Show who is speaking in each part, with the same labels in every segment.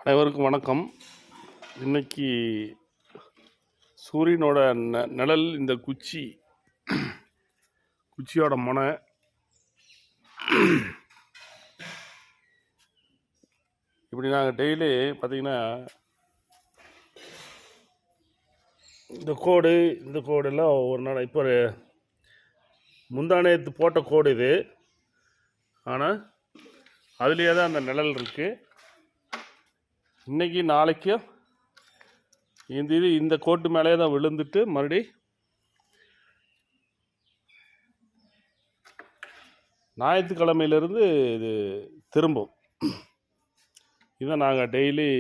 Speaker 1: அனைவருக்கும் வணக்கம். இன்னைக்கு சூரியனோட நிழல் இந்த குச்சியோட முனை இப்படி நாங்கள் டெய்லி பார்த்திங்கன்னா இந்த கோடெல்லாம் ஒரு நாள் இப்போ முந்தானேத்து போட்ட கோடு இது. ஆனால் அதுலேயே தான் அந்த நிழல் இருக்குது. இன்றைக்கி நாளைக்கும் இந்த கோட்டு மேலே தான் விழுந்துட்டு மறுபடி ஞாயிற்றுக்கிழமையிலேருந்து இது திரும்பும். இதை நாங்கள் டெய்லி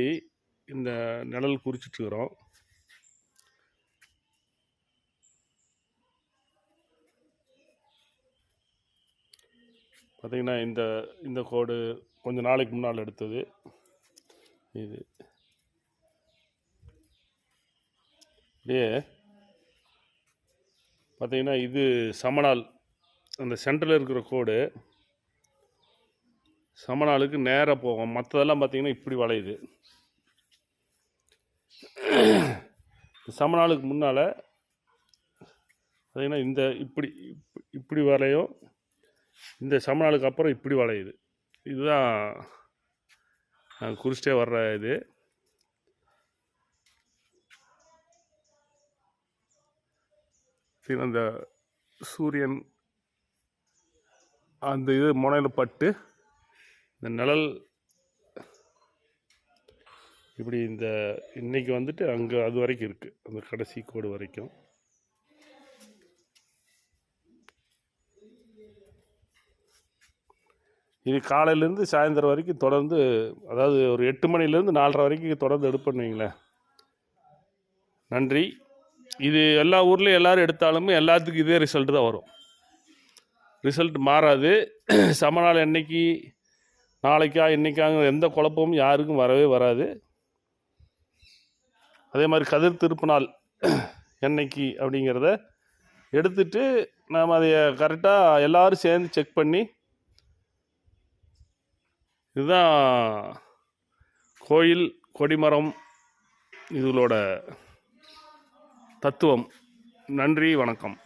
Speaker 1: இந்த நிழல் குறிச்சிட்ருக்குறோம். பார்த்திங்கன்னா இந்த கோடு கொஞ்சம் நாளைக்கு முன்னால் எடுத்தது. இது அப்படியே பார்த்திங்கன்னா இது சமநாள், அந்த சென்டரில் இருக்கிற கோடு சமநாளுக்கு நேராக போகும். மற்றதெல்லாம் பார்த்திங்கன்னா இப்படி வளையுது. சமநாளுக்கு முன்னால் பார்த்திங்கன்னா இந்த இப்படி வளையும், இந்த சமநாளுக்கு அப்புறம் இப்படி வளையுது. இதுதான் நாங்கள் குறிச்சிட்டே வர்ற இது. அந்த சூரியன் அந்த இது முனையில் பட்டு இந்த நிழல் இப்படி இன்னைக்கு வந்துட்டு அங்கே அது வரைக்கும் இருக்குது, அந்த கடைசி கோடு வரைக்கும். இது காலையிலேருந்து சாயந்தரம் வரைக்கும் தொடர்ந்து, அதாவது ஒரு 8 மணிலேருந்து 4:30 வரைக்கும் தொடர்ந்து எடுப்பண்ணுவீங்களேன். நன்றி. இது எல்லா ஊர்லேயும் எல்லோரும் எடுத்தாலுமே எல்லாத்துக்கும் இதே ரிசல்ட்டு தான் வரும். ரிசல்ட் மாறாது. சமநாள் என்னைக்கு நாளைக்கா இன்றைக்காங்க எந்த குழப்பமும் யாருக்கும் வரவே வராது. அதே மாதிரி கதிர் திருப்பு நாள் என்னைக்கு அப்படிங்கிறத எடுத்துட்டு நாம் அதை கரெக்டாக எல்லோரும் சேர்ந்து செக் பண்ணி, இதுதான் கோயில் கொடிமரம் இதுகளோட தத்துவம். நன்றி, வணக்கம்.